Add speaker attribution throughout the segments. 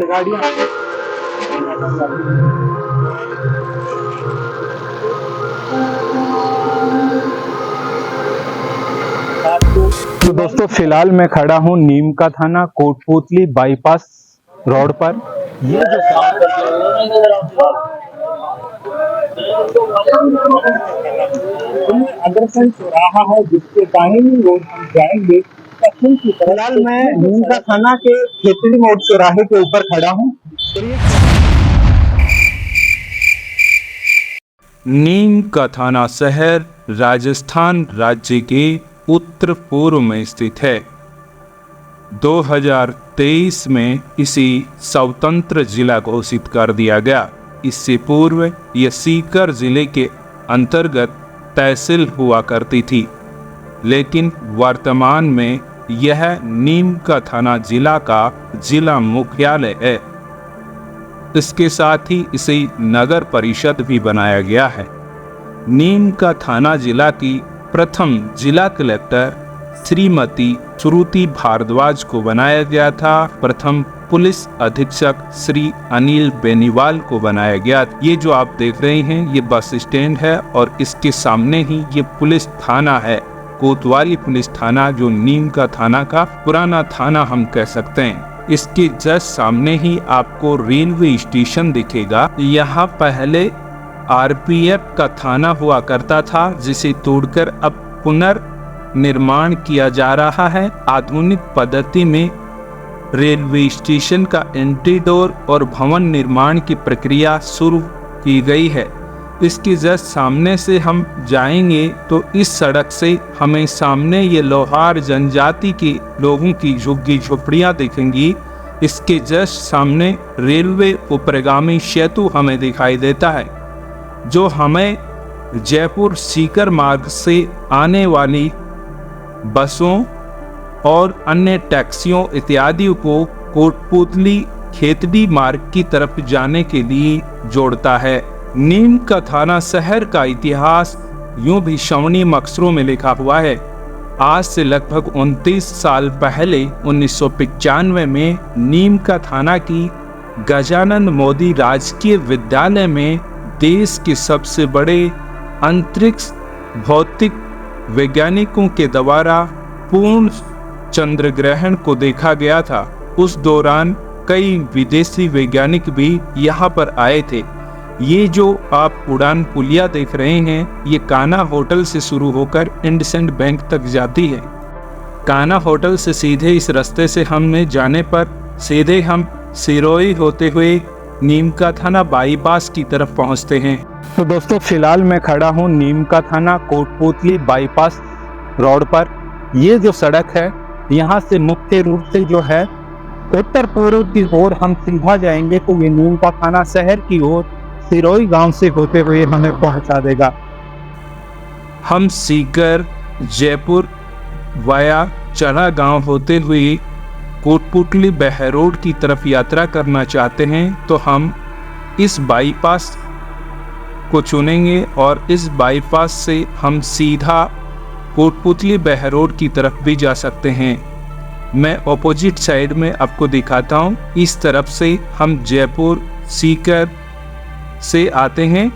Speaker 1: तो दोस्तों फिलहाल मैं खड़ा हूँ नीम का थाना कोटपूतली बाईपास रोड पर। ये जो अग्रसेन चौराहा है जिसके दाहिनी ओर हम जाएंगे पश्चिम की तरफ। फिलहाल मैं नीम का थाना के खेतड़ी मोड़ चौराहे के ऊपर खड़ा हूँ।
Speaker 2: नीम का थाना शहर राजस्थान राज्य के उत्तर पूर्व में स्थित है। 2023 में इसे स्वतंत्र जिला घोषित कर दिया गया। इससे पूर्व यह सीकर जिले के अंतर्गत तहसील हुआ करती थी, लेकिन वर्तमान में यह नीम का थाना जिला का जिला मुख्यालय है। इसके साथ ही इसे नगर परिषद भी बनाया गया है। नीम का थाना जिला की प्रथम जिला कलेक्टर श्रीमती श्रुति भारद्वाज को बनाया गया था। प्रथम पुलिस अधीक्षक श्री अनिल बेनीवाल को बनाया गया। ये जो आप देख रहे हैं ये बस स्टैंड है और इसके सामने ही ये पुलिस थाना है, कोतवाली पुलिस थाना, जो नीम का थाना का पुराना थाना हम कह सकते हैं। इसके जस्ट सामने ही आपको रेलवे स्टेशन दिखेगा। यहाँ पहले आरपीएफ का थाना हुआ करता था, जिसे तोड़कर अब पुनर्निर्माण किया जा रहा है। आधुनिक पद्धति में रेलवे स्टेशन का एंट्री डोर और भवन निर्माण की प्रक्रिया शुरू की गई है। इसके जस्ट सामने से हम जाएंगे तो इस सड़क से हमें सामने ये लोहार जनजाति के लोगों की झुग्गी झोपड़ियाँ दिखेंगी। इसके जस्ट सामने रेलवे उपरिगामी सेतु हमें दिखाई देता है, जो हमें जयपुर सीकर मार्ग से आने वाली बसों और अन्य टैक्सियों इत्यादि को कोटपूतली खेतड़ी मार्ग की तरफ जाने के लिए जोड़ता है। नीम का थाना शहर का इतिहास यूं भी श्रवणीय अक्षरों में लिखा हुआ है। आज से लगभग 29 साल पहले 1995 में नीम का थाना की गजानन मोदी राजकीय विद्यालय में देश के सबसे बड़े अंतरिक्ष भौतिक वैज्ञानिकों के द्वारा पूर्ण चंद्र ग्रहण को देखा गया था। उस दौरान कई विदेशी वैज्ञानिक भी यहाँ पर आए थे। ये जो आप उड़ान पुलिया देख रहे हैं, ये कान्हा होटल से शुरू होकर इंडसइंड बैंक तक जाती है। कान्हा होटल से सीधे इस रास्ते से हमने जाने पर सीधे हम सिरोही होते हुए नीम का थाना बाईपास की तरफ पहुंचते हैं।
Speaker 1: तो दोस्तों फिलहाल मैं खड़ा हूँ नीम का थाना कोटपूतली बाईपास रोड पर। ये जो सड़क है यहाँ से मुख्य रूप से जो है उत्तर पूर्व की ओर हम सीधा जाएंगे तो ये नीम का थाना शहर की ओर सिरोही गांव से होते हुए हमें पहुंचा देगा।
Speaker 2: हम सीकर जयपुर वाया चढ़ा गांव होते हुए कोटपूतली बहरोड की तरफ यात्रा करना चाहते हैं तो हम इस बाईपास को चुनेंगे और इस बाईपास से हम सीधा कोटपूतली बहरोड की तरफ भी जा सकते हैं। मैं ऑपोजिट साइड में आपको दिखाता हूँ। इस तरफ से हम जयपुर सीकर से आते हैं,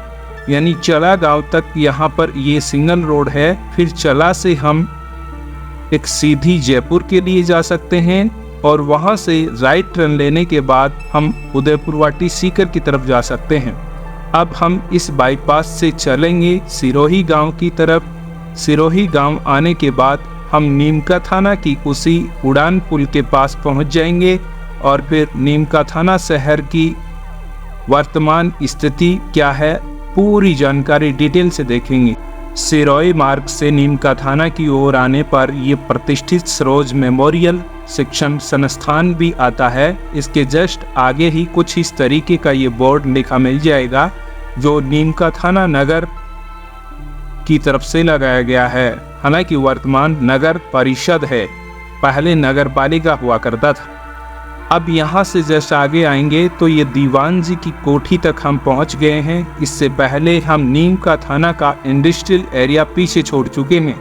Speaker 2: यानी चला गांव तक यहाँ पर ये सिंगल रोड है। फिर चला से हम एक सीधी जयपुर के लिए जा सकते हैं और वहाँ से राइट टर्न लेने के बाद हम उदयपुर वाटी सीकर की तरफ जा सकते हैं। अब हम इस बाईपास से चलेंगे सिरोही गांव की तरफ। सिरोही गांव आने के बाद हम नीम का थाना की उसी उड़ान पुल के पास पहुंच जाएंगे और फिर नीम का थाना शहर की वर्तमान स्थिति क्या है पूरी जानकारी डिटेल से देखेंगे। सिरोही मार्ग से नीम का थाना की ओर आने पर ये प्रतिष्ठित सरोज मेमोरियल शिक्षण संस्थान भी आता है। इसके जस्ट आगे ही कुछ इस तरीके का ये बोर्ड लिखा मिल जाएगा, जो नीम का थाना नगर की तरफ से लगाया गया है। हालांकि वर्तमान नगर परिषद है, पहले नगर पालिका हुआ करता था। अब यहाँ से जैसे आगे आएंगे तो ये दीवान जी की कोठी तक हम पहुँच गए हैं। इससे पहले हम नीम का थाना का इंडस्ट्रियल एरिया पीछे छोड़ चुके हैं।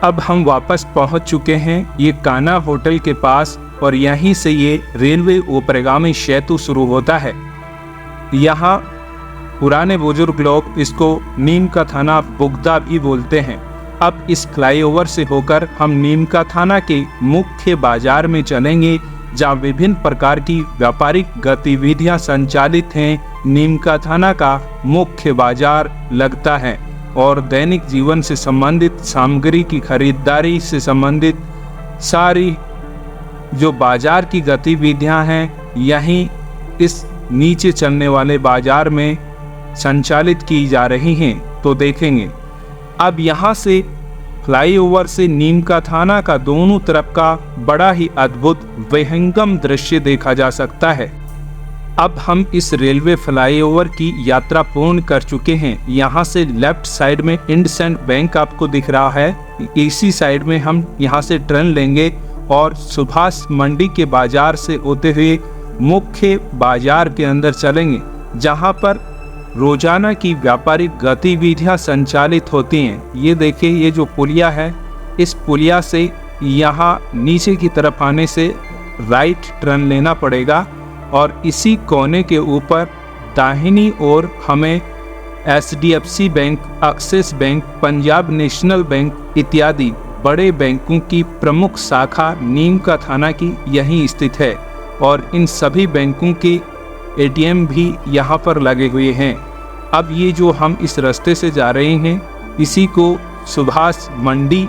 Speaker 2: अब हम वापस पहुंच चुके हैं ये कान्हा होटल के पास और यहीं से ये रेलवे ऊपरगामी सेतु शुरू होता है। यहाँ पुराने बुजुर्ग लोग इसको नीम का थाना बुगदा भी बोलते हैं। अब इस फ्लाईओवर से होकर हम नीम का थाना के मुख्य बाजार में चलेंगे, जहाँ विभिन्न प्रकार की व्यापारिक गतिविधियां संचालित हैं। नीम का थाना का मुख्य बाजार लगता है और दैनिक जीवन से संबंधित सामग्री की खरीदारी से संबंधित सारी जो बाजार की गतिविधियां हैं यहीं इस नीचे चलने वाले बाजार में संचालित की जा रही हैं। तो देखेंगे अब यहाँ से फ्लाईओवर से नीम का थाना का दोनों तरफ का बड़ा ही अद्भुत विहंगम दृश्य देखा जा सकता है। अब हम इस रेलवे फ्लाईओवर की यात्रा पूर्ण कर चुके हैं। यहाँ से लेफ्ट साइड में इंडसइंड बैंक आपको दिख रहा है। इसी साइड में हम यहाँ से टर्न लेंगे और सुभाष मंडी के बाजार से होते हुए मुख्य बाजार के अंदर चलेंगे, जहाँ पर रोजाना की व्यापारिक गतिविधियां संचालित होती हैं। ये देखिए, ये जो पुलिया है, इस पुलिया से यहाँ नीचे की तरफ आने से राइट टर्न लेना पड़ेगा और इसी कोने के ऊपर दाहिनी ओर हमें HDFC bank, axis bank, Punjab national bank इत्यादि बड़े बैंकों की प्रमुख शाखा नीम का थाना की यहीं स्थित है और इन सभी बैंकों के ATM भी यहाँ पर लगे हुए हैं। अब ये जो हम इस रास्ते से जा रहे हैं इसी को सुभाष मंडी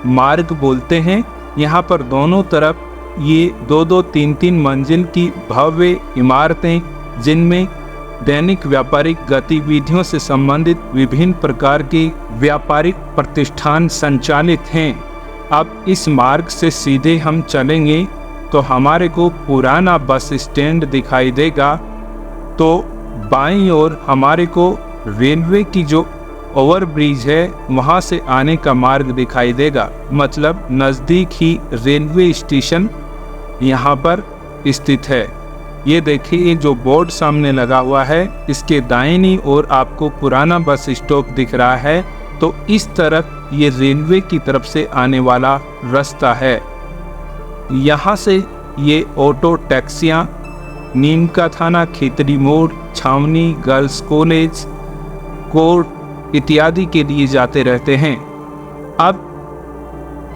Speaker 2: मार्ग बोलते हैं। यहाँ पर दोनों तरफ ये 2-2, 3-3 मंजिल की भव्य इमारतें, जिनमें दैनिक व्यापारिक गतिविधियों से संबंधित विभिन्न प्रकार के व्यापारिक प्रतिष्ठान संचालित हैं। अब इस मार्ग से सीधे हम चलेंगे तो हमारे को पुराना बस स्टैंड दिखाई देगा। तो बाईं ओर हमारे को रेलवे की जो ओवरब्रिज है वहाँ से आने का मार्ग दिखाई देगा, मतलब नज़दीक ही रेलवे स्टेशन यहाँ पर स्थित है। ये देखिए, ये जो बोर्ड सामने लगा हुआ है इसके दाहिनी ओर आपको पुराना बस स्टॉप दिख रहा है। तो इस तरफ ये रेलवे की तरफ से आने वाला रास्ता है। यहाँ से ये ऑटो टैक्सियाँ नीम का थाना, खेतड़ी मोड़, छावनी, गर्ल्स कॉलेज, कोर्ट इत्यादि के लिए जाते रहते हैं। अब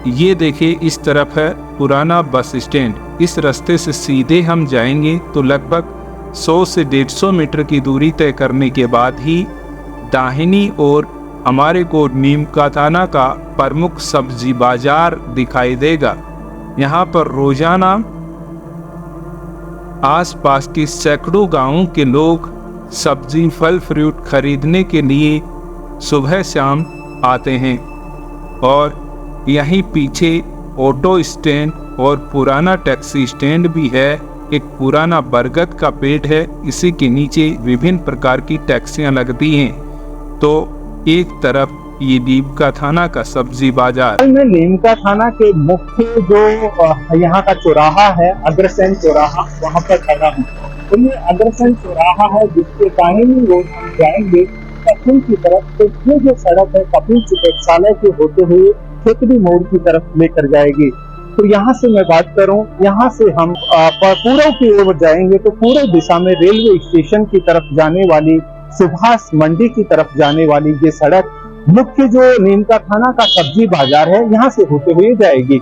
Speaker 2: ये देखिए, इस तरफ है पुराना बस स्टैंड। इस रास्ते से सीधे हम जाएंगे तो लगभग 100 से 150 मीटर की दूरी तय करने के बाद ही दाहिनी ओर हमारे को नीम का थाना का प्रमुख सब्जी बाजार दिखाई देगा। यहाँ पर रोजाना आसपास के सैकड़ों गांवों के लोग सब्जी, फल, फ्रूट खरीदने के लिए सुबह शाम आते हैं और यहीं पीछे ऑटो स्टैंड और पुराना टैक्सी स्टैंड भी है। एक पुराना बरगद का पेड़ है, इसी के नीचे विभिन्न प्रकार की टैक्सियां लगती हैं। तो एक तरफ ये नीम का थाना का सब्जी बाजार।
Speaker 1: मैं नीम का थाना के मुख्य जो यहाँ का चौराहा है, अग्रसेन चौराहा, वहाँ पर खड़ा हूँ। तो ये अग्रसेन चौराहा है जिसके दाहिनी ओर हम जाएंगे पश्चिम की तरफ। तो ये जो सड़क है कपिल चिकित्सालय के होते हुए खेतड़ी मोड़ की तरफ लेकर जाएगी। तो यहाँ से मैं बात करूँ, यहाँ से हम पूर्व की ओर जाएंगे तो पूर्व दिशा में रेलवे स्टेशन की तरफ जाने वाली, सुभाष मंडी की तरफ जाने वाली ये सड़क मुख्य जो नीम का थाना का सब्जी बाजार है यहाँ से होते हुए जाएगी।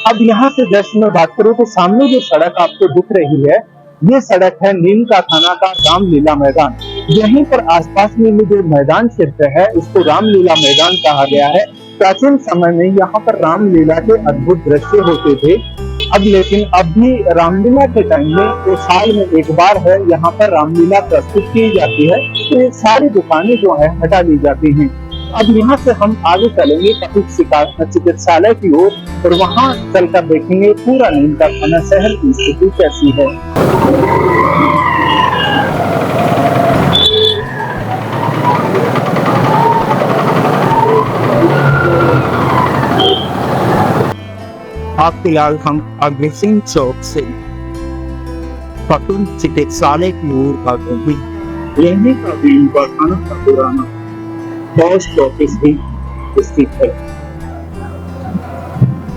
Speaker 1: अब यहाँ से जस्ट मैं बात करूँ तो सामने जो सड़क आपको दिख रही है ये सड़क है नीम का थाना का रामलीला मैदान। यहीं पर आसपास में जो मैदान क्षेत्र है उसको रामलीला मैदान कहा गया है। प्राचीन समय में यहाँ पर रामलीला के अद्भुत दृश्य होते थे। अब लेकिन अब भी रामलीला के टाइम में तो साल में एक बार है यहाँ पर रामलीला प्रस्तुत की जाती है। तो ये सारी दुकानें जो है हटा ली जाती हैं। अब यहाँ से हम आगे चलेंगे कपिल चिकित्सालय की ओर और वहाँ चलकर देखेंगे पूरा नीम का थाना शहर की स्थिति कैसी है। अब फिलहाल हम अग्रसेन चौक से कपिल चिकित्सालय की ओर भागेंगे। रहने का नीम का थाना का पुराना पोस्ट ऑफिस भी स्थित है।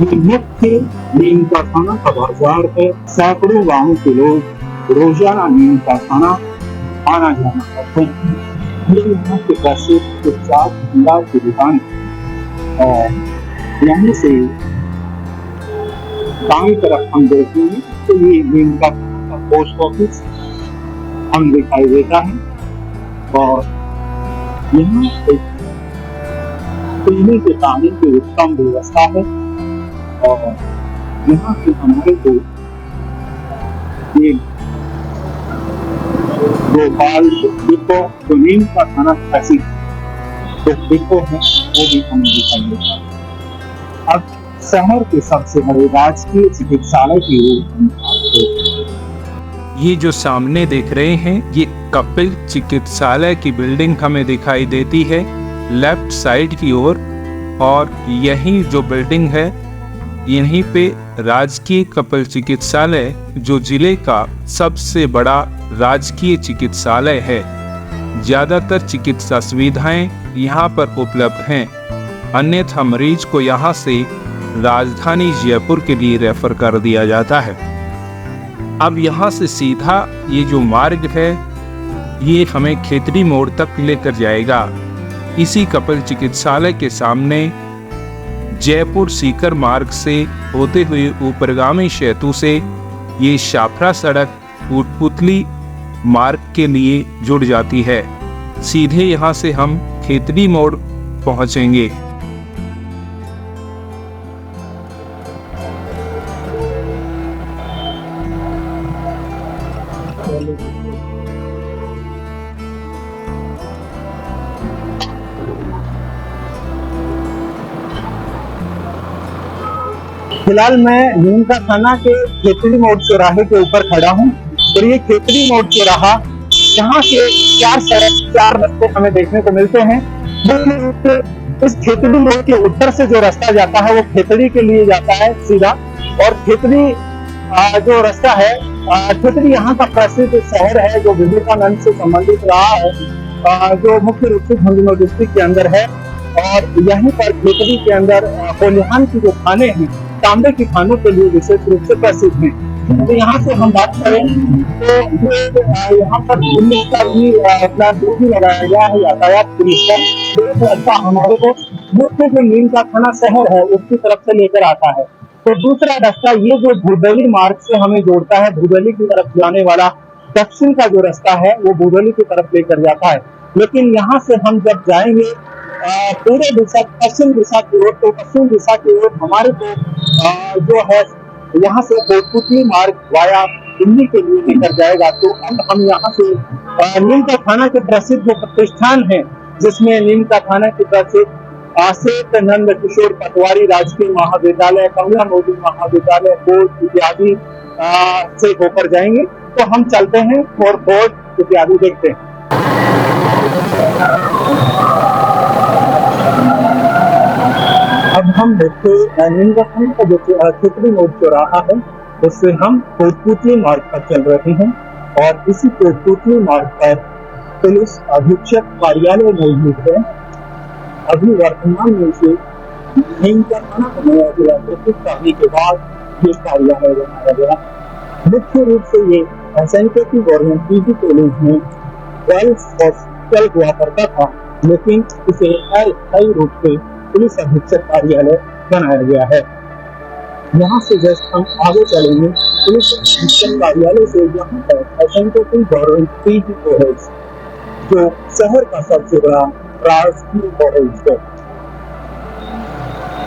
Speaker 1: ये मुख्य नीम का खाना का बाजार है। सैकड़ों गांवों के लोग रोजाना नीम का खाना आना जाना करते हैं। ये यहाँ के प्रसिद्ध गुजरात भंडार की दुकान है और यहाँ से दाएं तरफ हम देखेंगे तो ये नीम का पोस्ट ऑफिस हम दिखाई देता है और यहाँ एक पीने के पानी की उत्तम व्यवस्था है और यहाँ से हमारे को ये गोपाल डिपो जो नीम का खाना प्रसिद्ध जो डिपो है वो भी हमें दिखाई देता है। अब शहर के सबसे बड़े राजकीय चिकित्सालय की ओर
Speaker 2: ये जो सामने देख रहे हैं ये कपिल चिकित्सालय की बिल्डिंग हमें दिखाई देती है लेफ्ट साइड की ओर और यही जो बिल्डिंग है यहीं पे राजकीय कपिल चिकित्सालय जो जिले का सबसे बड़ा राजकीय चिकित्सालय है। ज्यादातर चिकित्सा सुविधाएं यहाँ पर उपलब्ध हैं, अन्यथा मरीज को यहाँ से राजधानी जयपुर के लिए रेफर कर दिया जाता है। अब यहाँ से सीधा ये जो मार्ग है ये हमें खेतड़ी मोड़ तक लेकर जाएगा। इसी कपिल चिकित्सालय के सामने जयपुर सीकर मार्ग से होते हुए ऊपरगामी सेतु से ये शाफरा सड़क कोटपुतली मार्ग के लिए जुड़ जाती है। सीधे यहाँ से हम खेतड़ी मोड़ पहुँचेंगे।
Speaker 1: फिलहाल मैं नीम का खाना के खेतड़ी मोड़ चौराहे के ऊपर खड़ा हूँ और ये खेतड़ी मोड़ चौराहा यहाँ से चार रास्ते हमें देखने को मिलते हैं। इस खेतड़ी मोड़ के उत्तर से जो रास्ता जाता है वो खेतड़ी के लिए जाता है सीधा और खेतड़ी जो रास्ता है खेतड़ी यहाँ का प्रसिद्ध शहर है जो विवेकानंद से संबंधित रहा है जो मुख्य रूप से झुंझुनू डिस्ट्रिक्ट के अंदर है और यहीं पर खेतड़ी के अंदर कोलिहान की जो खाने हैं तांबे के खानों के लिए विशेष रूप से प्रसिद्ध हैं। तो यहाँ से हम बात करें तो यहाँ पर पुलिस का भी अपना ड्यूटी लगाया गया है यातायात पुलिस का अच्छा हमारे को मुख्य जो नीम का खाना शहर है उसकी तरफ से लेकर आता है। तो दूसरा रास्ता ये जो भूदली मार्ग से हमें जोड़ता है भूदली की तरफ जाने वाला दक्षिण का जो रास्ता है वो भूदली की तरफ लेकर जाता है। लेकिन यहाँ से हम जब जाएंगे पूरे दिशा पश्चिम दिशा की ओर तो पश्चिम दिशा की ओर हमारे को जो है यहाँ से कोटपुतली मार्ग वाया दिल्ली के लिए लेकर जाएगा। तो अब हम यहाँ से नीम का खाना के प्रसिद्ध जो प्रतिष्ठान है जिसमें नीम का खाना के प्रसिद्ध आसेत नंद किशोर पटवारी राजकीय महाविद्यालय कमला मोदी महाविद्यालय बोर्ड इत्यादि से होकर जाएंगे। तो हम चलते हैं और बोर्ड इत्यादि देखते हैं। अब हम देखते नीम का खाना का जो खेतड़ी मोड़ चौराहा है उससे हम कोटपुतली मार्ग पर चल रहे हैं और इसी कोटपुतली मार्ग पर पुलिस अधीक्षक कार्यालय मौजूद है। अभी वर्तमान में से नीम का खाना बनाया गया करने के बाद ये कार्यालय बनाया गया। मुख्य रूप से ये एसएनकेटी गवर्नमेंट पीजी कॉलेज में गर्ल्स हॉस्टल हुआ करता था लेकिन इसे अस्थायी रूप से पुलिस अधीक्षक कार्यालय बनाया गया है। यहाँ से जस्ट हम आगे चलेंगे पुलिस अधीक्षक कार्यालय से यहाँ पर एसएनकेटी गवर्नमेंट पीजी कॉलेज जो शहर का सबसे बड़ा राजकीय कॉलेज है।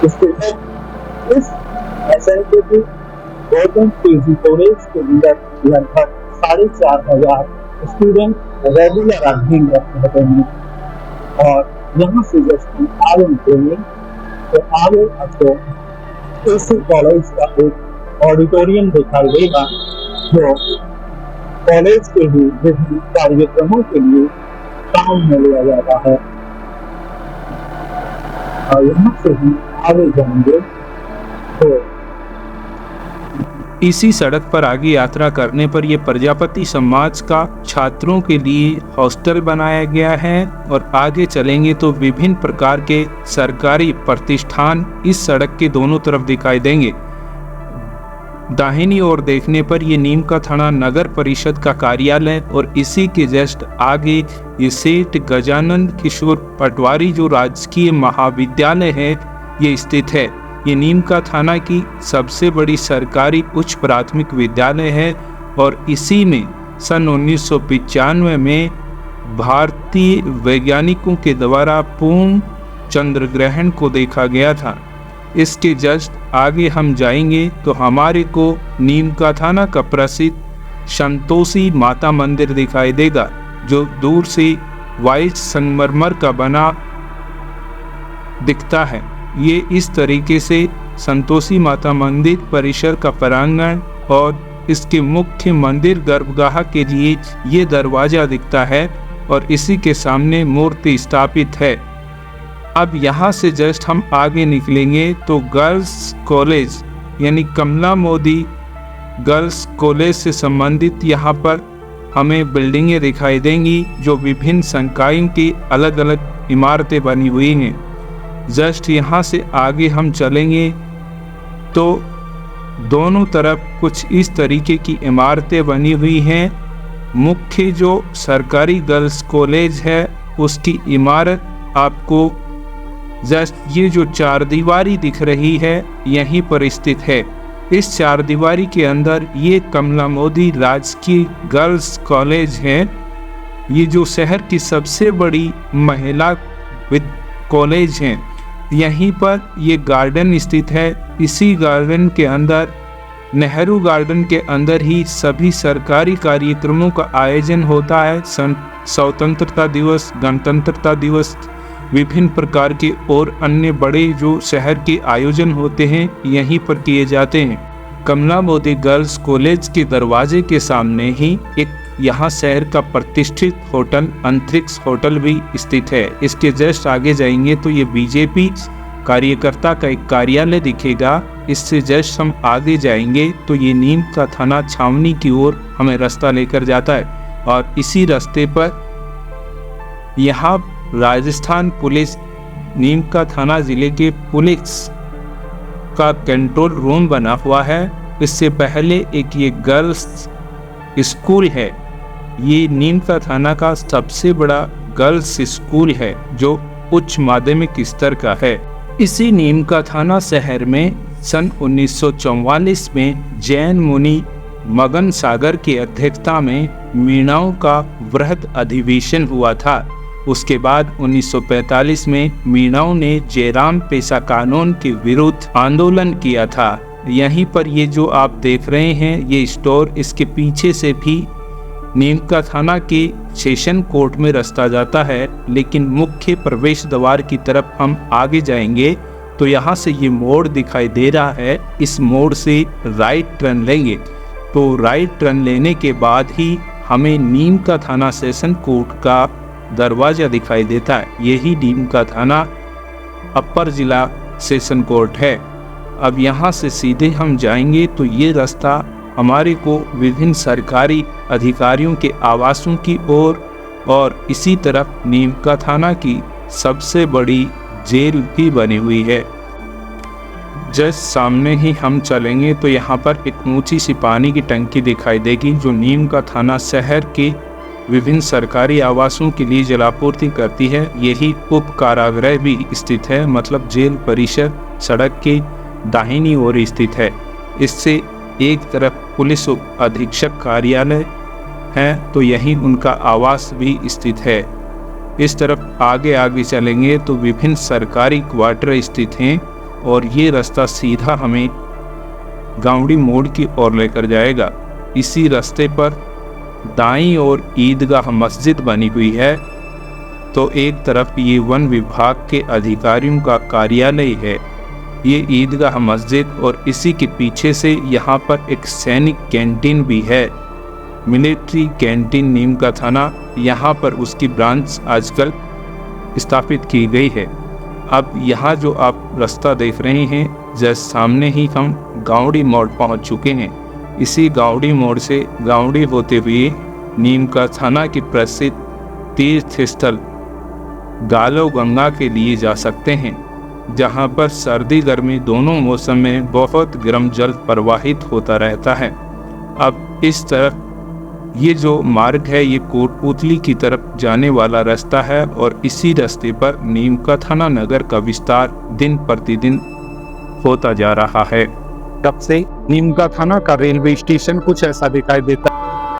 Speaker 1: इसके बाद इस एसएनकेटी गवर्नमेंट पीजी कॉलेज के अंदर लगभग 4,500 स्टूडेंट रेगुलर अध्ययन करते हैं और यहाँ से जब हम आगे निकलेंगे तो आगे आपको इसी कॉलेज का एक ऑडिटोरियम दिखाई देगा जो कॉलेज के ही विभिन्न कार्यक्रमों के लिए काम में लिया जाता है। और यहाँ से हम आगे जाएंगे तो
Speaker 2: इसी सड़क पर आगे यात्रा करने पर यह प्रजापति समाज का छात्रों के लिए हॉस्टल बनाया गया है और आगे चलेंगे तो विभिन्न प्रकार के सरकारी प्रतिष्ठान इस सड़क के दोनों तरफ दिखाई देंगे। दाहिनी ओर देखने पर ये नीम का थाना नगर परिषद का कार्यालय और इसी के जस्ट आगे ये सेठ गजानन किशोर पटवारी जो राजकीय महाविद्यालय है ये स्थित है। ये नीम का थाना की सबसे बड़ी सरकारी उच्च प्राथमिक विद्यालय है और इसी में सन 1995 में भारतीय वैज्ञानिकों के द्वारा पूर्ण चंद्र ग्रहण को देखा गया था। इसके जस्ट आगे हम जाएंगे तो हमारे को नीम का थाना का प्रसिद्ध संतोषी माता मंदिर दिखाई देगा, जो दूर से वाइट संगमरमर का बना दिखता है। ये इस तरीके से संतोषी माता मंदिर परिसर का प्रांगण और इसके मुख्य मंदिर गर्भगृह के लिए ये दरवाजा दिखता है और इसी के सामने मूर्ति स्थापित है। अब यहाँ से जस्ट हम आगे निकलेंगे तो गर्ल्स कॉलेज यानी कमला मोदी गर्ल्स कॉलेज से संबंधित यहाँ पर हमें बिल्डिंगें दिखाई देंगी, जो विभिन्न संकायों की अलग अलग इमारतें बनी हुई हैं। जस्ट यहाँ से आगे हम चलेंगे तो दोनों तरफ कुछ इस तरीके की इमारतें बनी हुई हैं। मुख्य जो सरकारी गर्ल्स कॉलेज है उसकी इमारत आपको जस्ट ये जो चार दीवारी दिख रही है यहीं पर स्थित है। इस चार दीवारी के अंदर ये कमला मोदी राजकीय गर्ल्स कॉलेज है। ये जो शहर की सबसे बड़ी महिला कॉलेज है। यहीं पर ये गार्डन स्थित है। इसी गार्डन के अंदर नेहरू गार्डन के अंदर ही सभी सरकारी कार्यक्रमों का आयोजन होता है। स्वतंत्रता दिवस, गणतंत्रता दिवस, विभिन्न प्रकार के और अन्य बड़े जो शहर के आयोजन होते हैं यहीं पर किए जाते हैं। कमला मोदी गर्ल्स कॉलेज के दरवाजे के सामने ही एक यहाँ शहर का प्रतिष्ठित होटल अंतरिक्ष होटल भी स्थित है। इसके जस्ट आगे जाएंगे तो ये बीजेपी कार्यकर्ता का एक कार्यालय दिखेगा। इससे जस्ट हम आगे जाएंगे तो ये नीम का थाना छावनी की ओर हमें रास्ता लेकर जाता है और इसी रास्ते पर यहाँ राजस्थान पुलिस नीम का थाना जिले के पुलिस का कंट्रोल रूम बना हुआ है। इससे पहले एक ये गर्ल्स स्कूल है। ये नीम का थाना का सबसे बड़ा गर्ल्स स्कूल है जो उच्च माध्यमिक स्तर का है। इसी नीम का थाना शहर में सन 1944 में जैन मुनि मगन सागर की अध्यक्षता में मीणाओं का वृहद अधिवेशन हुआ था। उसके बाद 1945 में मीणाओं ने जयराम पेशा कानून के विरुद्ध आंदोलन किया था। यहीं पर ये जो आप देख रहे हैं ये स्टोर, इसके पीछे से भी नीम का थाना के सेशन कोर्ट में रास्ता जाता है, लेकिन मुख्य प्रवेश द्वार की तरफ हम आगे जाएंगे तो यहाँ से ये मोड़ दिखाई दे रहा है। इस मोड़ से राइट टर्न लेंगे तो राइट टर्न लेने के बाद ही हमें नीम का थाना सेशन कोर्ट का दरवाजा दिखाई देता है। यही नीम का थाना अपर जिला सेशन कोर्ट है। अब यहाँ से सीधे हम जाएंगे तो ये रास्ता हमारे को विभिन्न सरकारी अधिकारियों के आवासों की ओर और इसी तरफ नीम का थाना की सबसे बड़ी जेल भी बनी हुई है। जस्ट सामने ही हम चलेंगे तो यहाँ पर एक ऊंची सी पानी की टंकी दिखाई देगी जो नीम का थाना शहर के विभिन्न सरकारी आवासों के लिए जलापूर्ति करती है। यही उप कारागृह भी स्थित है, मतलब जेल परिसर सड़क के दाहिनी ओर स्थित है। इससे एक तरफ पुलिस उप अधीक्षक कार्यालय है तो यहीं उनका आवास भी स्थित है। इस तरफ आगे आगे चलेंगे तो विभिन्न सरकारी क्वार्टर स्थित हैं और ये रास्ता सीधा हमें गांवड़ी मोड़ की ओर लेकर जाएगा। इसी रास्ते पर दाईं ओर ईदगाह मस्जिद बनी हुई है तो एक तरफ ये वन विभाग के अधिकारियों का कार्यालय है, ये ईदगाह मस्जिद, और इसी के पीछे से यहाँ पर एक सैनिक कैंटीन भी है, मिलिट्री कैंटीन नीम का थाना। यहाँ पर उसकी ब्रांच आजकल स्थापित की गई है। अब यहाँ जो आप रास्ता देख रहे हैं जस्ट सामने ही हम गांवड़ी मोड़ पहुँच चुके हैं इसी गावड़ी मोड़ से गावड़ी होते हुए नीम का थाना की प्रसिद्ध तीर्थ स्थल गालो गंगा के लिए जा सकते हैं, जहां पर सर्दी गर्मी दोनों मौसम में बहुत गर्म जल प्रवाहित होता रहता है। अब इस तरफ ये जो मार्ग है ये कोटपूतली की तरफ जाने वाला रास्ता है और इसी रास्ते पर नीम का थाना नगर का विस्तार दिन प्रतिदिन होता जा रहा है।
Speaker 1: तब से नीम का थाना का रेलवे स्टेशन कुछ ऐसा दिखाई देता है।